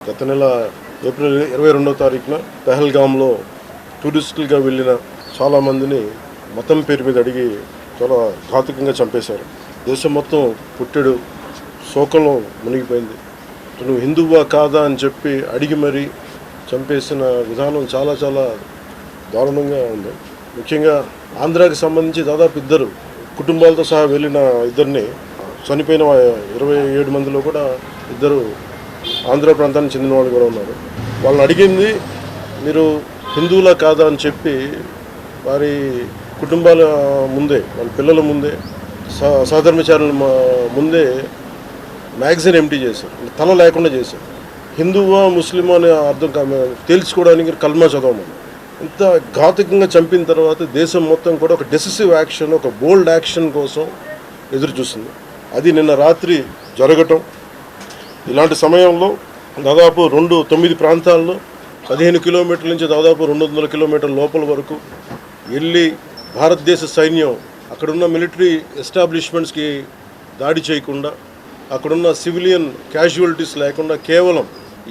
గత నెల ఏప్రిల్ 22వ తారీఖున పెహల్గామ్లో టూరిస్టులుగా వెళ్ళిన చాలామందిని మతం పేరు మీద అడిగి చాలా ఘాతుకంగా చంపేశారు. దేశం మొత్తం పుట్టెడు శోకంలో మునిగిపోయింది. నువ్వు హిందువా కాదా అని చెప్పి అడిగి మరీ చంపేసిన విధానం చాలా చాలా దారుణంగా ఉంది. ముఖ్యంగా ఆంధ్రాకి సంబంధించి దాదాపు 2 కుటుంబాలతో సహా వెళ్ళిన ఇద్దరిని చనిపోయిన 27 మందిలో కూడా 2 ఆంధ్ర ప్రాంతానికి చెందిన వాళ్ళు కూడా ఉన్నారు. వాళ్ళని అడిగింది మీరు హిందువులా కాదా అని చెప్పి వారి కుటుంబాల ముందే, వాళ్ళ పిల్లల ముందే, సహధర్మచారుల ముందే మ్యాగజైన్ ఎంటీ చేశారు, తల లేకుండా చేశారు. హిందువా ముస్లిమా అనే అర్థం తేల్చుకోవడానికి కల్మా చదవమని. ఇంత ఘాతుకంగా చంపిన తర్వాత దేశం మొత్తం కూడా ఒక డెసిసివ్ యాక్షన్, ఒక బోల్డ్ యాక్షన్ కోసం ఎదురు చూస్తుంది. అది నిన్న రాత్రి జరగటం. ఇలాంటి సమయంలో దాదాపు 9 ప్రాంతాల్లో 15 కిలోమీటర్ల నుంచి దాదాపు 200 కిలోమీటర్ల లోపల వరకు వెళ్ళి భారతదేశ సైన్యం అక్కడున్న మిలిటరీ ఎస్టాబ్లిష్మెంట్స్కి దాడి చేయకుండా, అక్కడున్న సివిలియన్ క్యాజువాలిటీస్ లేకుండా కేవలం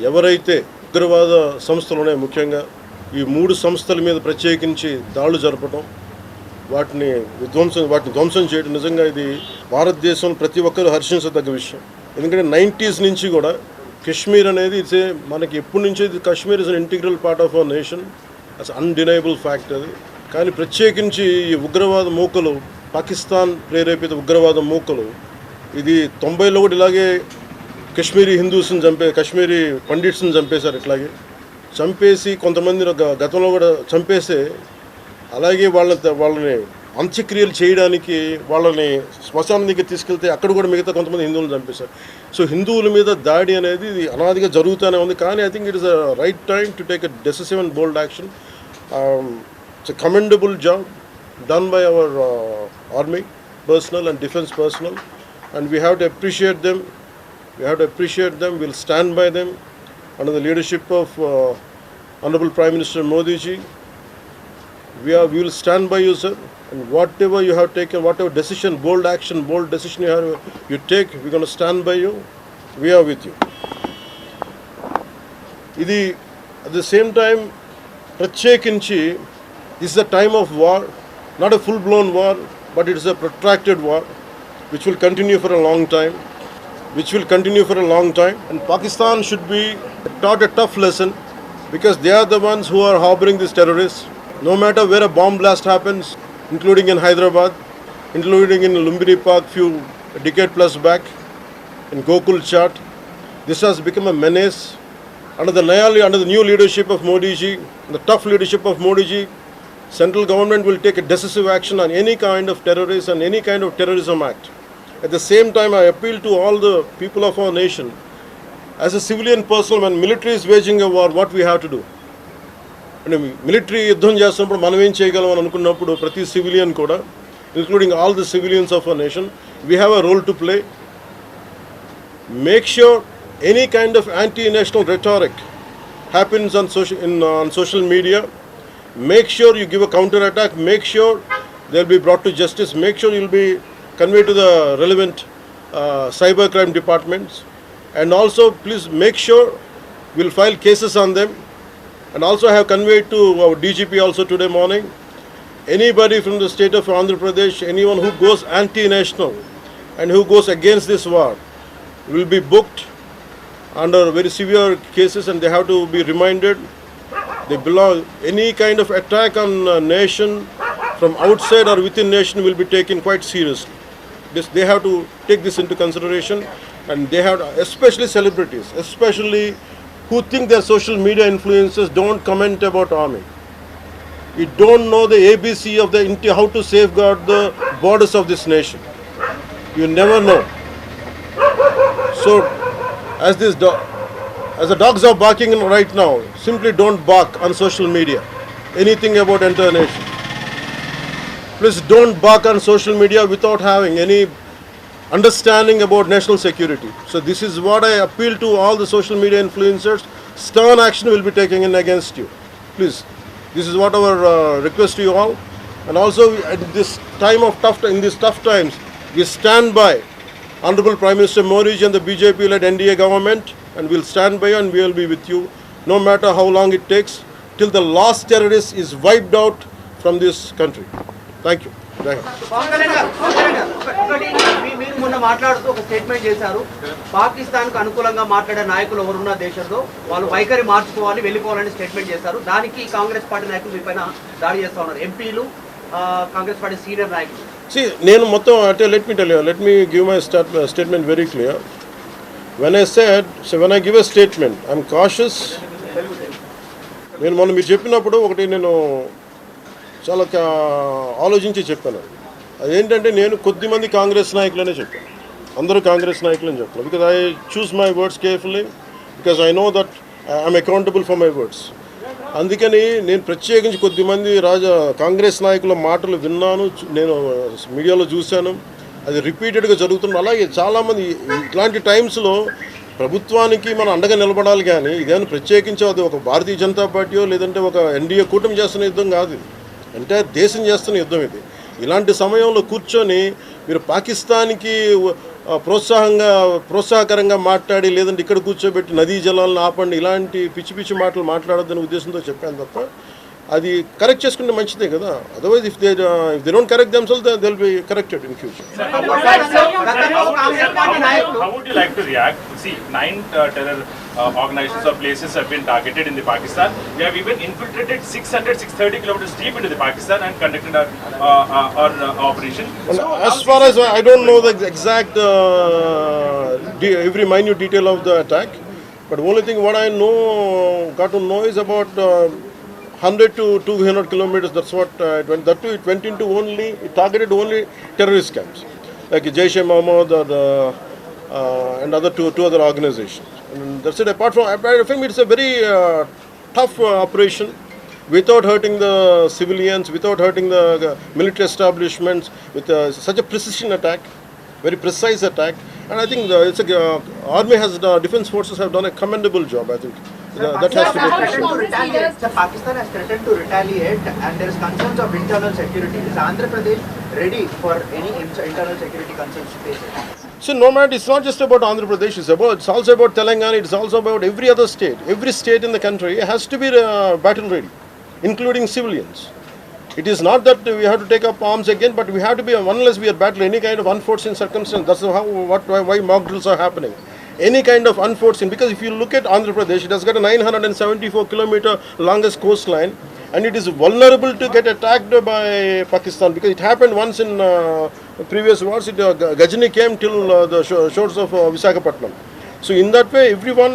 ఎవరైతే ఉగ్రవాద సంస్థలు ఉన్నాయో, ముఖ్యంగా ఈ 3 సంస్థల మీద ప్రత్యేకించి దాడులు జరపడం, వాటిని ధ్వంసం చేయడం నిజంగా ఇది భారతదేశం ప్రతి ఒక్కరూ హర్షించదగ్గ విషయం. ఎందుకంటే 90s నుంచి కూడా కశ్మీర్ అనేది మనకి ఎప్పటి నుంచో Kashmir is an integral part of our nation, as undeniable fact అది. కానీ ప్రత్యేకించి ఈ ఉగ్రవాద మూకలు, పాకిస్తాన్ ప్రేరేపిత ఉగ్రవాద మూకలు, ఇది 90లో కూడా ఇలాగే కశ్మీరీ హిందూస్ని కశ్మీరీ పండిట్స్ని చంపేశారు. ఇట్లాగే చంపేసి కొంతమంది గతంలో కూడా చంపేస్తే అలాగే వాళ్ళని అంత్యక్రియలు చేయడానికి వాళ్ళని శ్మశానం దగ్గర తీసుకెళ్తే అక్కడ కూడా మిగతా కొంతమంది హిందువులను చంపేశారు. సో హిందువుల మీద దాడి అనేది ఇది అనాదిగా జరుగుతూనే ఉంది. కానీ I think it is a right time to take a decisive and bold action. It's a commendable job done by our army personnel and defense personnel, and we have to appreciate them. We'll stand by them under the leadership of Honorable Prime Minister Modi ji. We will stand by you, sir, and whatever you have taken, whatever decision, bold decision you take, we're going to stand by you. We are with you. Idi at the same time prachekinchi, this is a time of war, not a full blown war, but it is a protracted war which will continue for a long time. And Pakistan should be taught a tough lesson, because they are the ones who are harboring these terrorists. No matter where a bomb blast happens, including in Hyderabad, including in Lumbini Park few decade plus back, in Gokul Chat, this has become a menace. Under the new leadership of Modi ji, the tough leadership of Modi ji, central government will take a decisive action on any kind of terrorism and any kind of terrorism act. At the same time, I appeal to all the people of our nation, as a civilian person, when military is waging a war, what we have to do? And military యుద్ధం చేస్తున్నప్పుడు మనం ఏం చేయగలం అని అనుకున్నప్పుడు ప్రతి civilian కూడా, including all the civilians of our nation, we have a role to play. Make sure any kind of anti-national rhetoric happens on social media. Make sure you give a counter attack. Make sure they'll be brought to justice. Make sure you'll be conveyed to the relevant cybercrime departments. And also please make sure we'll file cases on them. And also I have conveyed to our DGP also today morning, anybody from the state of Andhra Pradesh, anyone who goes anti-national and who goes against this war will be booked under very severe cases, and they have to be reminded any kind of attack on a nation from outside or within nation will be taken quite seriously. They have to take this into consideration, and they have to, especially celebrities, who think they're social media influencers, don't comment about army. You don't know the ABC of how to safeguard the borders of this nation. You never know. So as the dogs are barking right now, simply don't bark on social media anything about entire nation. Please don't bark on social media without having any understanding about national security. So this is what I appeal to all the social media influencers. Stern action will be taken in against you. Please, this is what our request to you all. And also at this time of these tough times, we stand by Honorable Prime Minister Modi ji and the BJP-led NDA government, and we'll stand by and we'll be with you no matter how long it takes till the last terrorist is wiped out from this country. Thank you. మీరు మొన్న మాట్లాడుతూ ఒక statement చేశారు, పాకిస్తాన్కు అనుకూలంగా మాట్లాడే నాయకులు ఎవరున్న దేశంలో వాళ్ళు వైఖరి మార్చుకోవాలి, వెళ్ళిపోవాలని స్టేట్మెంట్ చేశారు. దానికి కాంగ్రెస్ పార్టీ నాయకులు మీ పైన దాడి చేస్తూ ఉన్నారు, ఎంపీలు, కాంగ్రెస్ పార్టీ సీనియర్ నాయకులు. నేను మొత్తం అంటే let me give my statement very clear. When I give a statement, I'm cautious. నేను మొన్న మీరు చెప్పినప్పుడు ఒకటి నేను చాలా ఆలోచించి చెప్పాను. అదేంటంటే నేను కొద్దిమంది కాంగ్రెస్ నాయకులనే చెప్పాను, అందరూ కాంగ్రెస్ నాయకులని చెప్పాను. Because I choose my words carefully, because I know that I'm accountable for my words. అందుకని నేను ప్రత్యేకించి కొద్దిమంది కాంగ్రెస్ నాయకుల మాటలు విన్నాను, నేను మీడియాలో చూశాను, అది రిపీటెడ్గా జరుగుతుంది. అలాగే చాలామంది ఇట్లాంటి టైమ్స్లో ప్రభుత్వానికి మనం అండగా నిలబడాలి, కానీ ఇదేమైనా ప్రత్యేకించి అది ఒక భారతీయ జనతా పార్టీయో లేదంటే ఒక ఎన్డీఏ కూటమి చేస్తున్న యుద్ధం కాదు, అంటే దేశం చేస్తున్న యుద్ధం ఇది. ఇలాంటి సమయంలో కూర్చొని మీరు పాకిస్తాన్కి ప్రోత్సాహకరంగా మాట్లాడి లేదంటే ఇక్కడ కూర్చోబెట్టి నదీ జలాలను ఆపండి ఇలాంటి పిచ్చి పిచ్చి మాటలు మాట్లాడొద్దనే ఉద్దేశంతో చెప్పాను తప్ప, అది కరెక్ట్ చేసుకుంటే మంచిదే కదా. Otherwise if they don't correct themselves they will be corrected in future. How would you like to react? See, 9 terror organizations or places have been targeted in the Pakistan. We have even infiltrated 630 kilometers deep into the Pakistan and conducted our operation. As far as I don't know the exact every minute detail of the attack, but only thing what I got to know is about 100 to 200 kilometers. That's what it went. That too, it went into it targeted only terrorist camps like Jaish-e-Mohammed and other two other organizations. And that's it. Apart from it's a very tough operation without hurting the civilians, without hurting the military establishments, with such a precision attack, very precise attack. And I think army defense forces have done a commendable job. I think that has to be appreciated. Pakistan has threatened to retaliate, and there is concerns of internal security. Is Andhra Pradesh ready for any internal security concerns to face it? So no matter, it's not just about Andhra Pradesh, it's also about Telangana, it's also about every other state. Every state in the country has to be battle ready, including civilians. It is not that we have to take up arms again, but we have to be, unless we are battling any kind of unforeseen circumstance. That's why mock drills are happening. Any kind of unforeseen, because if you look at Andhra Pradesh, it has got a 974 kilometer longest coastline, and it is vulnerable to get attacked by Pakistan, because it happened once in previous wars. Gajini came till the shores of Visakhapatnam. So in that way, everyone,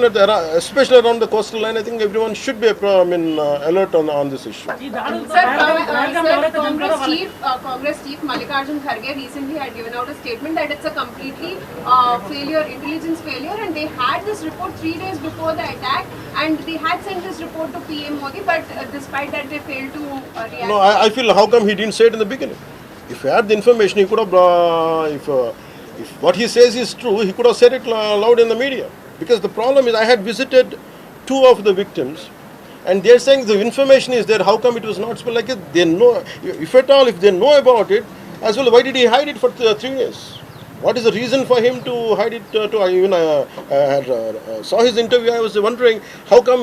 especially around the coastal line, I think everyone should be alert on this issue. Sir, Congress Chief Mallikarjun Kharge recently had given out a statement that it's a completely intelligence failure, and they had this report 3 days before the attack, and they had sent this report to PM Modi, but despite that they failed to react. No, I feel how come he didn't say it in the beginning? If he had the information, he could have, if what he says is true, he could have said it loud in the media. Because the problem is, I had visited 2 of the victims, and they're saying the information is there. How come it was not spoken? Like they know, if at all, if they know about it, as well, why did he hide it for 3 years? What is the reason for him to hide it? Saw his interview. I was wondering how come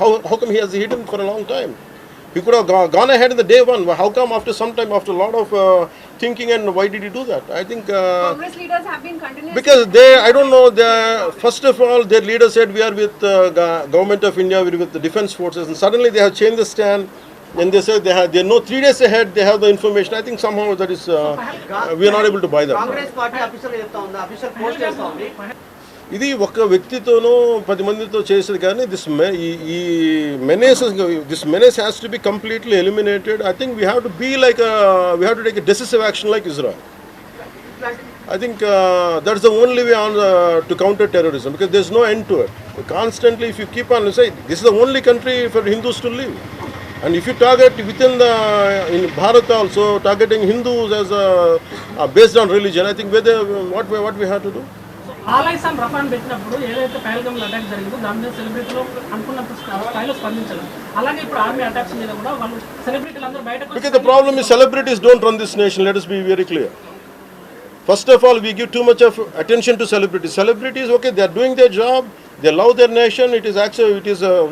how come he has hidden for a long time. He could have gone ahead in the day one. How come after some time, after a lot of thinking, and why did he do that? I think Congress leaders have been continuously, because I don't know. First of all, their leader said we are with government of India, we are with the defense forces, and suddenly they have changed the stand. And they said they know 3 days ahead they have the information. I think somehow that is we are not able to buy that. Congress party official official post చేస్తా ఉంది. ఇది ఒక్క వ్యక్తితోనో 10 మందితో చేసేది కానీ this menace has to be completely eliminated. I think we have to be like we have to take a decisive action like Israel. I think that's the only way to counter terrorism, because there's no end to it. Constantly, if you keep on saying this is the only country for Hindus to live, and if you target within in Bharat also targeting Hindus as based on religion, I think what we have to do. ఆలైసం రఫాన్ పెట్టినప్పుడు ఏదైతే పహల్గామ్లో attack జరిగిందో దాని మీద సెలబ్రిటీలో అనుకున్నంత స్థాయిలో స్పందించారు. అలాగే ఇప్పుడు ఆర్మీ అటాక్స్ మీద కూడా వాళ్ళు సెలబ్రిటీలు అందరూ బయటకు. Because the problem is celebrities don't run this nation. Let us be very clear. First of all, we give too much of attention to celebrities. Celebrities, okay, they are doing their job. They love their nation. It is actually,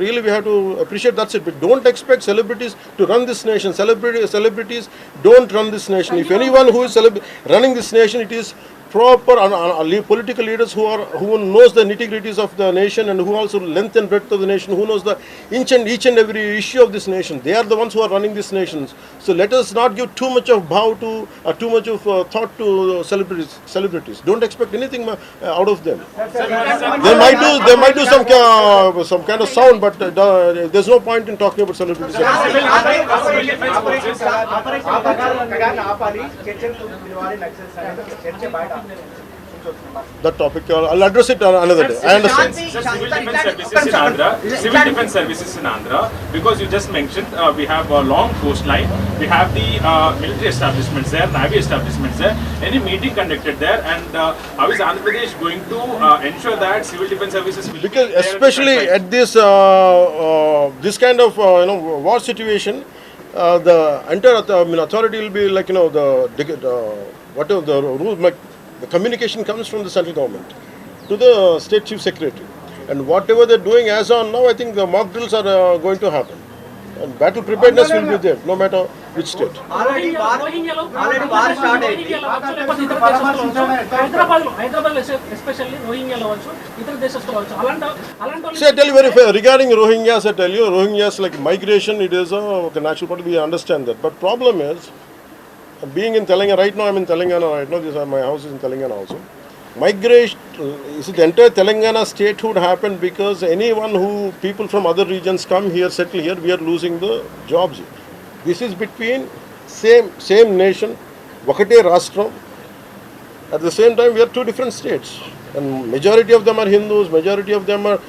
really we have to appreciate. That's it. But don't expect celebrities to run this nation. Celebrities don't run this nation. If anyone who is running this nation, it is proper political leaders who knows the nitty-gritties of the nation and who also length and breadth of the nation, who knows the each and every issue of this nation. They are the ones who are running this nation. So let us not give too much of bow to too much of thought to celebrities. Don't expect anything out of them. They might do some kind of sound, but there's no point in talking about celebrities. That topic, I'll address it another day. I understand. Civil defense services in Andhra, because you just mentioned we have a long coastline, we have the military establishments there, navy establishments there. Any meeting conducted there, and how is Andhra Pradesh going to ensure that civil defense services will Because be there especially at at this kind of war situation, the entire authority will be like whatever the rules, like the communication comes from the central government to the state chief secretary, and whatever they're doing as on now, I think the mock drills are going to happen, and battle preparedness will be there no matter which state. already war start అయింది. Hyderabad especially రోహింగ్యాలో అవ్వచ్చు, ఇతర దేశస్తులు అవ్వచ్చు, అలాంటి See, I tell you very fair regarding Rohingyas. I tell you, Rohingyas, like migration, it is a natural part. We understand that, but problem is, being in Telangana right now, I'm in Telangana right now. My house is in Telangana also. Migration, the entire Telangana statehood happened because people from other regions come here, settle here. We are losing the jobs. This is between same nation, Vakate Rastram. At the same time, we are two different states, and majority of them are Hindus. Majority of them are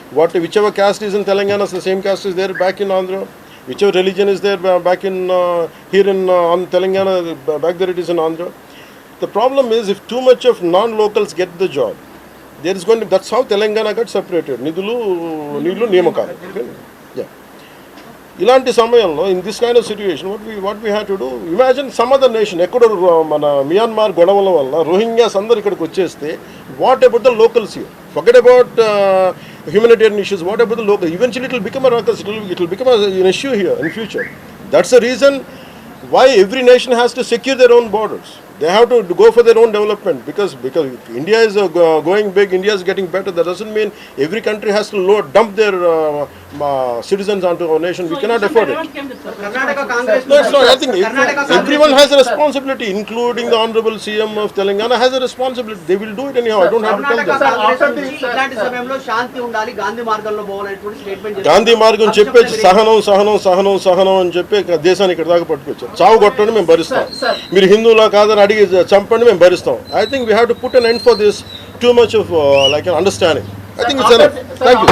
whichever caste is in Telangana, the same caste is there back in Andhra. Whichever religion is there back in here in on Telangana, back there it is in Andhra. The problem is, if too much of non-locals get the job, there is going to. That's how Telangana got separated. Nidulu Niyamakalu. Yeah. Ilanti samayamlo, in this kind of situation, what we had to do? Imagine some other nation, Ecuador, Myanmar, Godavala valla, Rohingyas andaru ikkadiki vacheste. What about the locals here? Forget about humanitarian issues. What about the local? Eventually, it will become a ruckus. It will become an issue here in future. That's the reason why every nation has to secure their own borders. They have to go for their own development, because India is going big. India is getting better. That doesn't mean every country has to dump their citizens onto our nation. We cannot afford it. Karnataka Congress No, it's not. I think everyone has a responsibility, including the Honorable CM of Telangana has a responsibility. They will do it anyhow. I don't have to tell Karnataka them. Congress నుంచి ఇలాంటి సమయంలో శాంతి ఉండాలి, గాంధీ మార్గంలో పోవాలనేటువంటి statement Gandhi మార్గం చెప్పేసి సహనం అని చెప్పి దేశాన్ని ఇక్కడ దాకా పట్టుకొచ్చారు. చావు కొట్టండి మేము భరిస్తాం, మీరు హిందువులా కాదని అడిగి చంపండి మేము భరిస్తాం. I think we have to put an end for this too much of like an understanding. I think it's enough. Thank you.